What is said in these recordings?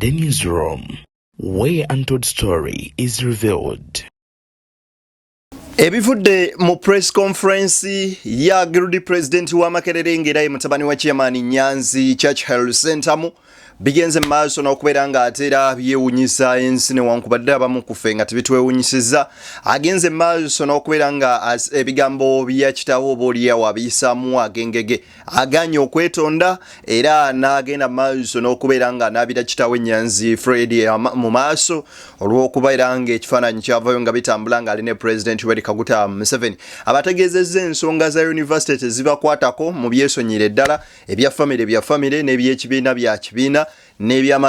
The Newsroom, where untold story is revealed. Ebivudde mu press conference ya Girudi President wa Makerere ng'era Mutabani wa Chairman Nyanzi Church Health Center mu bigenze maaso n'okubeera ng'ateera byewunyisa ensi newankubadde abamu kufe nga tebitwewunyisiza agenze maaso n'okubeera nga ebigambo bya kitaawo oboolyawo abiyisaamu agengege aganye okwetonda era n'agenda maaso n'okubeera nga n'abira kitaawo Nyanzi Fred mu maaso olw'okubeera ng'ekifaananyi kyavayo nga bitambula ng'alina President Kaguta Museveni abategeezezza ensonga za university tezibakwatako mu byesonyire ddala ebya family n'ebyekibiina bya kibiina n'ebya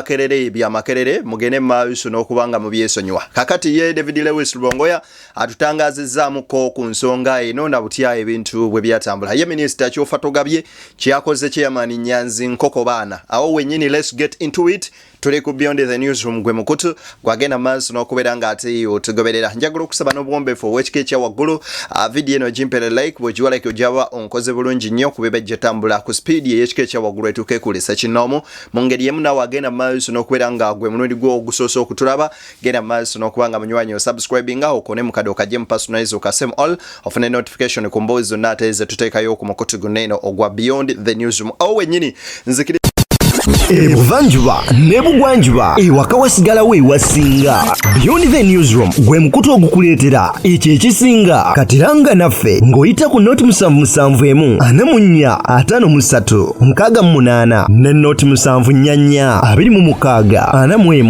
makerere mugende maaso n'okubanga mu byesonyiwa kakati ye David Lewis Lubongeya atutangazizzamuko ku nsonga eno na butya ebintu bwe byatambula ye Minister Kyofa togabye kyakoze Chairman Nyanzi nkoko baana awo wenyini. Let's get into it. Tuli ku Beyond the Newsroom gwe mukutu gwagenda maaso n'okubeera ng'ate yo tugoberera njagala okusaba n'obuwombeefu obw'ekika waggulu video eno gimpere like bw'ogiwa like ojaba onkoze bulungi nnyo kubibejja tambula ku speed y'ekika waggulu etuuke kulisa kinoomu mu ngeri emu nawe agenda maaso n'okubeera nga gwe mulundi gwo ogusoosa okutulaba genda maaso n'okuba nga munywanyi osubscribinga okone mu kade okajje mu personalize okasem all ofune notification ku mboozi zonna ate ze tuteekayo ku mukutu guno ogwa Beyond the Newsroom awo wennyini nzikiri Ebuvanjuba nebugwanjuba ewaka wasigalawo ewasinga. Beyond the Newsroom gwe mukutu ogukuleetera ekyo ekisinga katiranga naffe ng'oyita ku noti 771 44 53 ne noti 744 26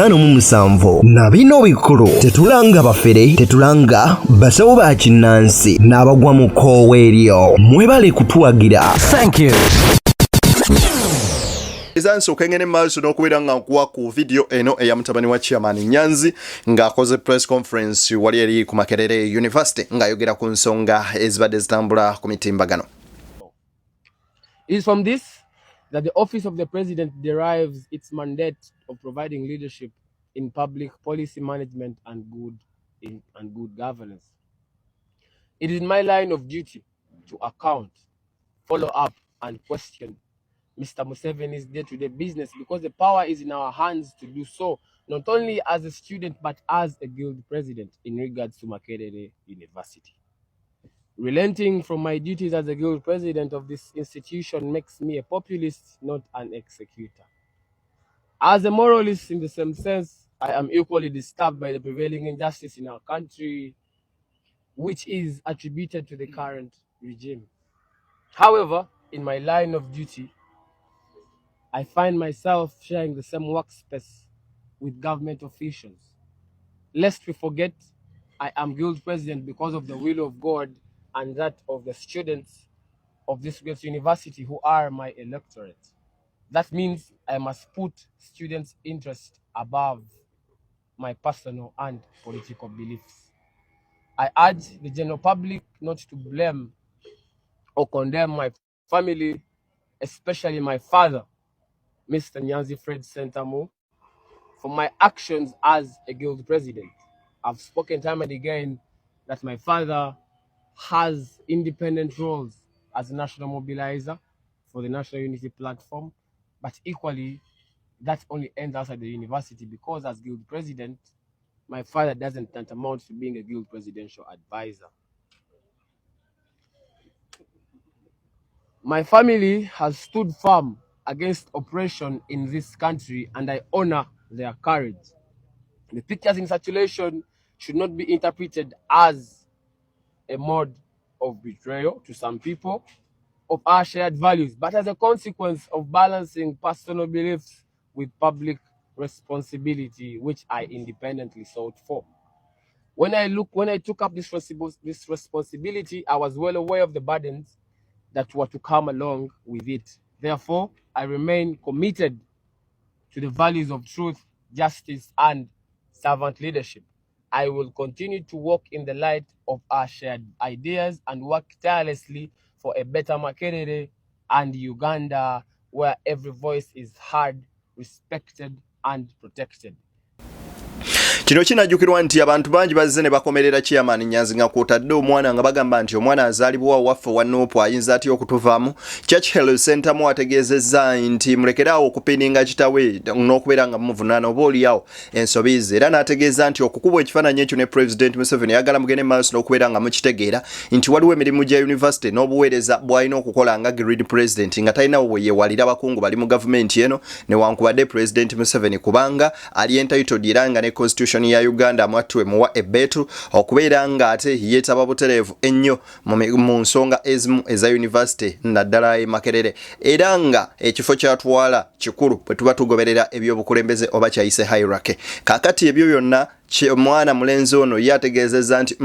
45 na bino bikulu tetulanga bafere tetulanga basawo ba kinnansi n'abagwa mu koowe eryo mwebale kutuwagira. Thank you. Izanso kengene maaso n'okubeera nga nkuwa ku video eno eya Mutabani wa Chairman Nyanzi ng'akoze press conference wali eri ku Makerere University ng'ayogera ku nsonga ezibadde zitambula ku mitimbagano. It is from this that the office of the president derives its mandate of providing leadership in public policy management and good governance. It is my line of duty to account, follow up, and question Mr. Museveni's day-to-day business because the power is in our hands to do so, not only as a student but as a guild president in regards to Makerere University. Relenting from my duties as a guild president of this institution makes me a populist, not an executor. As a moralist in the same sense, I am equally disturbed by the prevailing injustice in our country, which is attributed to the current regime. However, in my line of duty, I find myself sharing the same workspace with government officials. Lest we forget, I am guild president because of the will of God and that of the students of this great university who are my electorate. That means I must put students' interest above my personal and political beliefs. I urge the general public not to blame or condemn my family, especially my father, Mr. Nyanzi Fred Sentamu, for my actions as a guild president. I've spoken time and again that my father has independent roles as a national mobilizer for the National Unity Platform, but equally, that only ends outside the university because as guild president, my father doesn't tantamount to being a guild presidential advisor. My family has stood firm against oppression in this country, and I honor their courage. The pictures in circulation should not be interpreted as a mode of betrayal to some people of our shared values, but as a consequence of balancing personal beliefs with public responsibility, which I independently sought for. When I took up this responsibility, I was well aware of the burdens that were to come along with it. Therefore, I remain committed to the values of truth, justice, and servant leadership. I will continue to walk in the light of our shared ideas and work tirelessly for a better Makerere and Uganda where every voice is heard, respected, and protected. Kino kinajjukirwa nti abantu bangi bazze ne bakomerera Chairman Nyanzi nga kwotadde omwana nga bagamba nti omwana azaalibwa waffe wa Nuupu ayinza atya okutuvaamu. Church Health Center mu ategeezezza nti mulekeraawo okupininga kitawe n'okubeera nga muvunaana oba oliawo ensobizi, era n'ategeeza nti okukubwa ekifaananyi ekyo ne President Museveni ayagala mugende maaso n'okubeera nga mukitegeera nti waliwo emirimu gya university n'obuweereza bw'alina okukola nga Grid President nga talinawo bwe yeewalira abakungu bali mu gavumenti eno newankubadde President Museveni kubanga ali entitled era nga ne Constitution ya Uganda mwatwe muwa ebbeetu okubeera nga ate yeetaba butereevu ennyo mu nsonga ezimu eza university naddala e Makerere, era nga ekifo kyatwala kikulu bwe tuba tugoberera ebyobukulembeze oba kyayise hierarchy. Kaakati ebyo byonna omwana mulenzi ono yategeezezza nti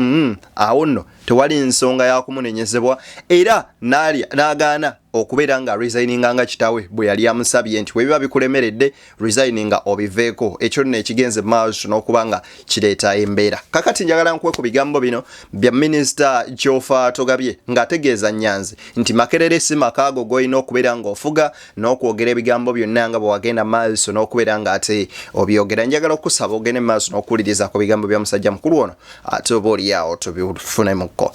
awo nno tewali nsonga ya kumunenyezebwa, era n'agaana okubeera nga resigninga nga kitawe bwe yali amusabye nti webiba bikulemeredde resigninga obiveeko. Ekyo nno ekigenze maaso n'okuba nga kireeta embeera. Kakati njagala nkuwe ku bigambo bino bya Minisita Kyofa Togabye ng'ategeeza Nyanzi nti Makerere si makaago g'olina okubeera ng'ofuga n'okwogera ebigambo byonna nga bwe wagenda maaso n'okubeera nga ate obyogera. Njagala okusaba ogende maaso n'okuwuliriza ku bigambo bya musajja mukulu ono ate oba oliawo tubifunemukko.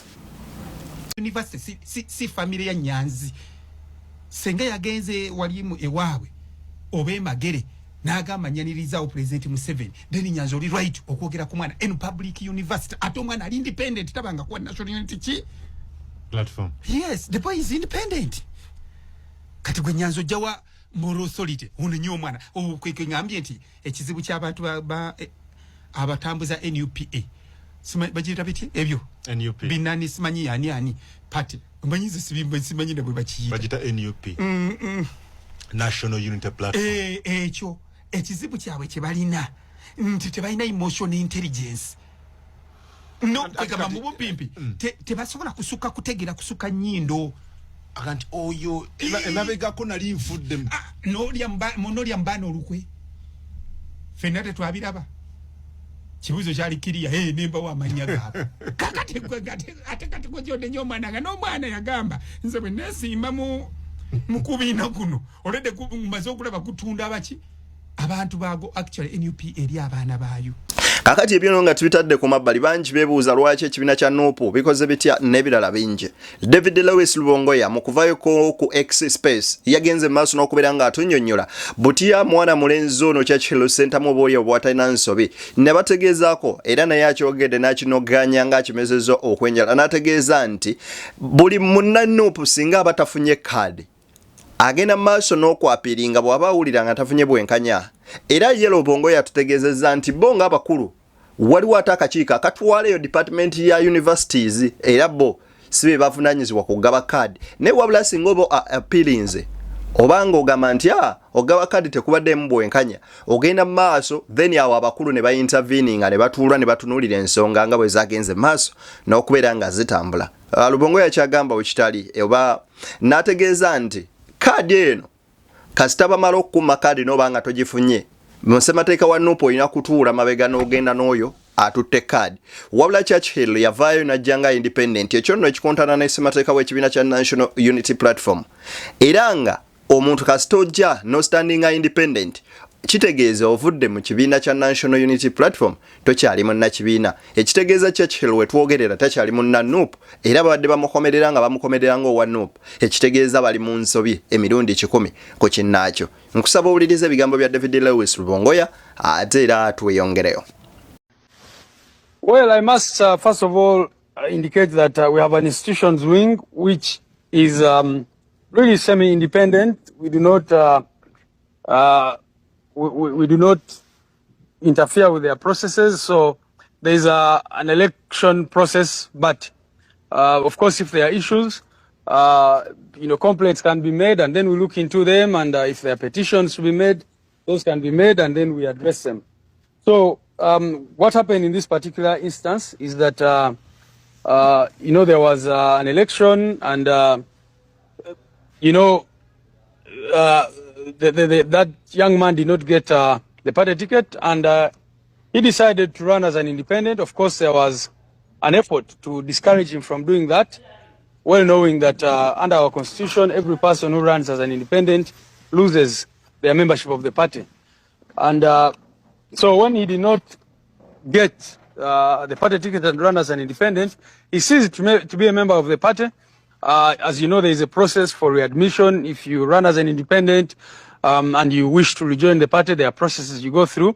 University si family ya Nyanzi. Senga yagenze walimu ewawe obe Magere n'agamba nyaniriza President Museveni then Nyanzi oli right okwogera ku mwana in public university ate omwana ali independent tabanga kuwa national unity platform. Yes, the boy is independent. Kati gwe Nyanzi ojjawa moral authority ono nnyo omwana okweke ngambye nti ekizibu ky'abantu abatambuza NUPA bajira biti ebyo NUP binani simanyi ani party mbanyize simanyi nabwe bakiyita bajita NUP National Unity Platform. Ekyo ekizibu kyabwe kyebalina nti tebalina emotional intelligence no kagamba mu bupimpi tebasobola kusuka kutegera kusuka nyindo akanti oyo emabegako nali nfudde nolya mbano olukwe fenate twabiraba kibuzo kyali kiriya nemba wa manya gaabo kakati ate gwogyodde nnyo omwana nga n'omwana yagamba nze bwe neesimba mu kubiina kuno olwedde mumaze okulaba kutunda abaki abantu baago actually NUP eri abaana baayo. Kakati ebyo nga tubitadde ku mabbali bangi beebuuza lwaki ekibiina kya Nuupu bikoze bitya n'ebirala bingi. David Lubongeya mu kuvayo ku X space yagenze maaso n'okubeera nga atunnyonnyola butya mwana mulenzi ono Church Health Center mu bwoli obwatalina nsobi ne bategeezaako era naye akyogedde n'akinoganya ng'akimezezza okwenjala n'ategeeza nti buli munna Nuupu singa aba tafunye kaadi agenda maaso n'okwapiringa bw'aba awulira nga tafunye bwenkanya. Era ye Lubongeya yatutegeezezza nti bo nga abakulu waliwo ate akakiiko akatwala eyo department ya universities era bo si be bavunaanyizibwa kugaba kaadi naye wabula singa oba appealinze obanga ogamba nti ogaba kaadi tekubaddemu bwenkanya ogenda maaso then awo abakulu ne bainterveninga ne batuula ne batunuulira ensonga nga bwe zagenze maaso n'okubeera nga zitambula. Lubongeya kyagamba wekitali oba n'ategeeza nti kaadi eno kasita bamala okukuma kaadi n'oba nga togifunye mu ssemateeka wa Nuupu olina kutuula mabega n'ogenda n'oyo atutte kaadi. Wabula Church Hill yavaayo n'ajja nga independent ekyo nno ekikontana ne ssemateeka w'ekibiina kya National Unity Platform era nga omuntu kasita ojja no standing independent kitegeeza ovudde mu kibiina kya National Unity Platform tokyali munnakibiina. Ekitegeeza Church Hill wetwogerera takyali munna Nuupu era babadde bamukomerera nga bamukomerera ng'owa Nuupu ekitegeeza bali mu nsobi emirundi 10 ku kinnaakyo. Nkusaba owulirize ebigambo bya David Lubongeya ate era tweyongereyo. Well, I must first of all indicate that we have an institutions wing which is really semi-independent. We do not we do not interfere with their processes. So there is an election process, but of course, if there are issues, complaints can be made, and then we look into them. And if there are petitions to be made, those can be made, and then we address them. So what happened in this particular instance is that there was an election, and that young man did not get the party ticket, and he decided to run as an independent. Of course, there was an effort to discourage him from doing that, well knowing that under our constitution, every person who runs as an independent loses their membership of the party. And so when he did not get the party ticket and run as an independent, he ceases to be a member of the party. As you know, there is a process for readmission. If you run as an independent and you wish to rejoin the party, there are processes you go through.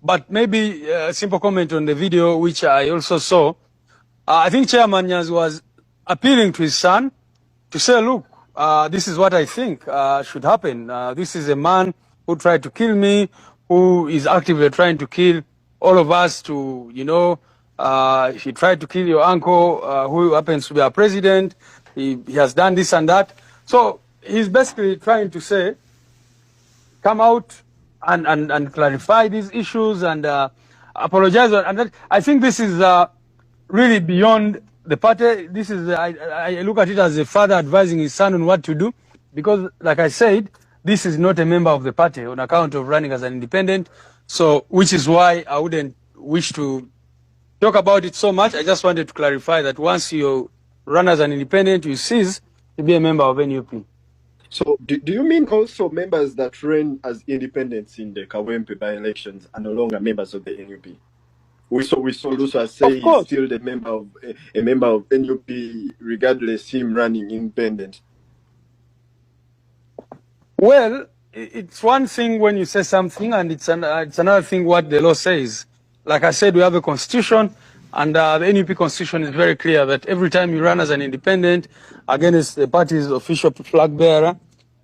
But maybe a simple comment on the video, which I also saw. I think Chairman Nyanzi was appealing to his son to say, look, this is what I think should happen. This is a man who tried to kill me, who is actively trying to kill all of us to, you know, he tried to kill your uncle, who happens to be our president. He has done this and that. So he's basically trying to say, come out and clarify these issues and apologize. And that, I think this is really beyond the party. This is, I look at it as a father advising his son on what to do, because like I said, this is not a member of the party on account of running as an independent. So, which is why I wouldn't wish to talk about it so much. I just wanted to clarify that once you run as an independent, you cease to be a member of NUP. So do you mean also members that ran as independents in the Kawempe by-elections are no longer members of the NUP? We saw Lusa say he's still a member of NUP regardless him running independent. Well, it's one thing when you say something, and it's another thing what the law says. Like I said, we have a constitution, and the NUP constitution is very clear that every time you run as an independent against the party's official flag bearer,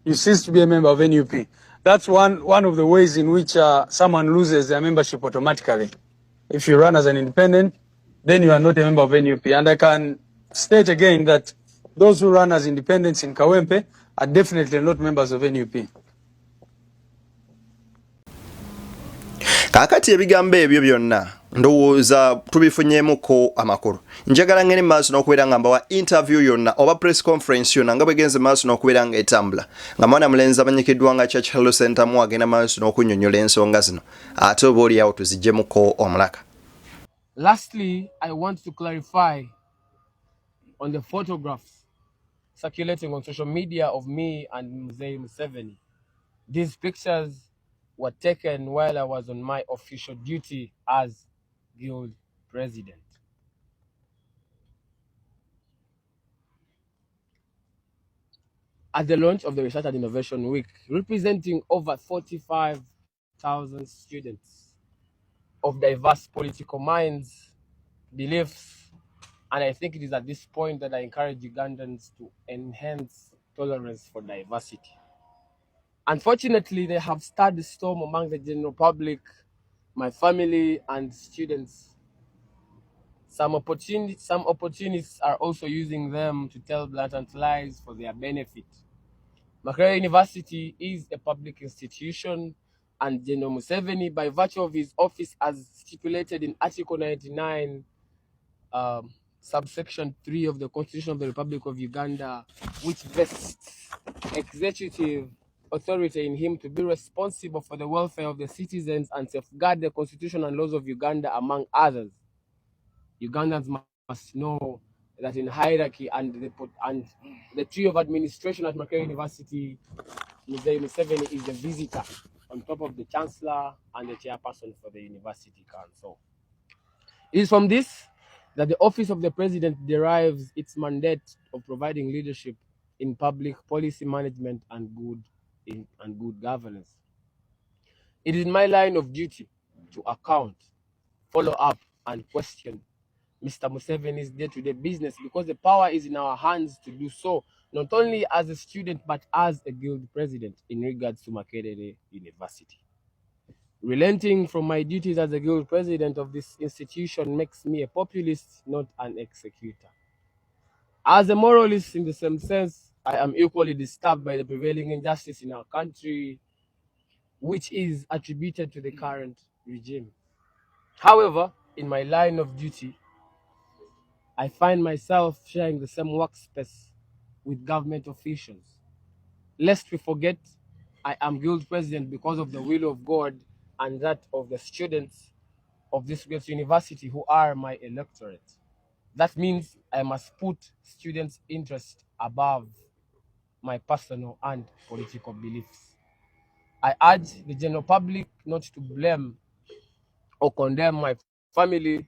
you cease to be a member of NUP. That's one of the ways in which someone loses their membership automatically. If you run as an independent, then you are not a member of NUP. And I can state again that those who run as independents in Kawempe are definitely not members of NUP. Kakati ebigambo ebyo byonna ndowooza tubifunyeemuko amakulu. Njagala ngene maaso n'okubeera nga mbawa interview yonna oba press conference yonna nga bwegenze maaso n'okubeera nga etambula nga mwana mulenzi amanyikiddwa nga Church Health Center mu agenda maaso n'okunnyonnyola ensonga zino ate oba oliawo tuzigyemuko omulaka. Lastly, I want to clarify on the photographs circulating on social media of me and Mzee Museveni. These pictures were taken while I was on my official duty as Guild President. At the launch of the Research and Innovation Week, representing over 45,000 students of diverse political minds, beliefs, and I think it is at this point that I encourage Ugandans to enhance tolerance for diversity. Unfortunately, they have stirred the storm among the general public, my family, and students. Some opportunists are also using them to tell blatant lies for their benefit. Makerere University is a public institution, and General Museveni, by virtue of his office as stipulated in Article 99, subsection 3 of the Constitution of the Republic of Uganda, which vests executive authority in him to be responsible for the welfare of the citizens and safeguard the Constitution and laws of Uganda, among others. Ugandans must know that in hierarchy and the tree of administration at Makerere University, Mzee Museveni is the visitor on top of the Chancellor and the Chairperson for the University Council. It is from this that the Office of the President derives its mandate of providing leadership in public policy management and good governance. It is my line of duty to account, follow up, and question Mr. Museveni's day-to-day business, because the power is in our hands to do so, not only as a student, but as a guild president in regards to Makerere University. Relenting from my duties as a guild president of this institution makes me a populist, not an executor. As a moralist in the same sense, I am equally disturbed by the prevailing injustice in our country, which is attributed to the current regime. However, in my line of duty, I find myself sharing the same workspace with government officials. Lest we forget, I am guild president because of the will of God and that of the students of this great university who are my electorate. That means I must put students' interest above my personal and political beliefs. I urge the general public not to blame or condemn my family,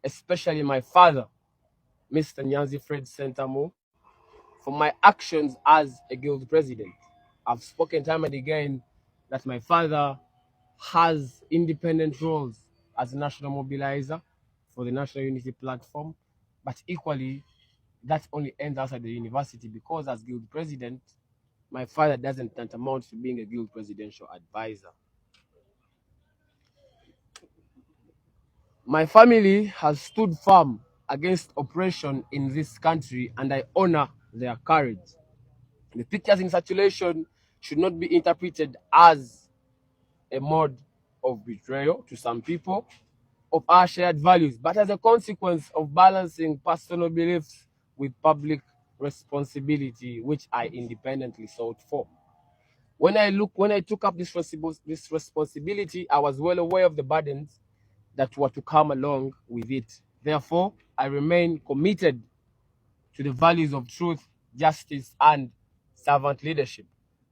especially my father, Mr. Nyanzi Fred Sentamu, for my actions as a guild president. I've spoken time and again that my father has independent roles as a national mobilizer for the National Unity Platform, but equally, that only ends outside the university because as guild president, my father doesn't tantamount to being a guild presidential advisor. My family has stood firm against oppression in this country, and I honor their courage. The pictures in circulation should not be interpreted as a mode of betrayal to some people of our shared values, but as a consequence of balancing personal beliefs with public responsibility, which I independently sought for. When I took up this responsibility, I was well aware of the burdens that were to come along with it. Therefore, I remain committed to the values of truth, justice, and servant leadership.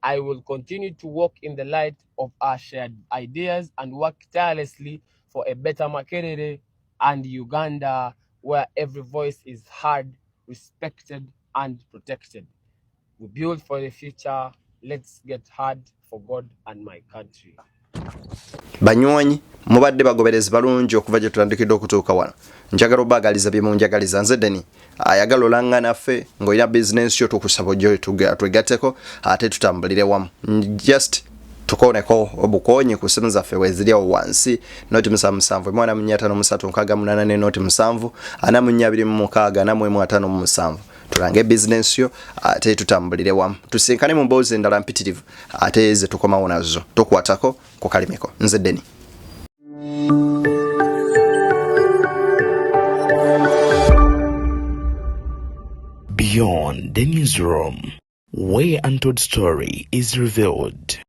I will continue to walk in the light of our shared ideas and work tirelessly for a better Makerere and Uganda where every voice is heard, respected, and protected. We build for the future. Let's get hard for God and my country. Banywanyi mubadde bagoberezi balungi okuva gye tutandikidde okutuuka wano. Njagala obaagaliza bye munjagaliza nze Deni ayagala olanga naffe ng'olina bizinensi yo tukusaba ojjo twegatteko ate tutambulire wamu. Just tukoneko obukonyi ku simu zaffe weziri awo wansi noti 7 mwana munya 538 noti 7 ana munya 26 na 57 tulange business yo ate tutambulire wamu tusinkane mu mboozi endala mpitirivu ate ze tukomawo nazo tukwatako ku kalimeko nze Deni. Beyond the newsroom, where untold story is revealed.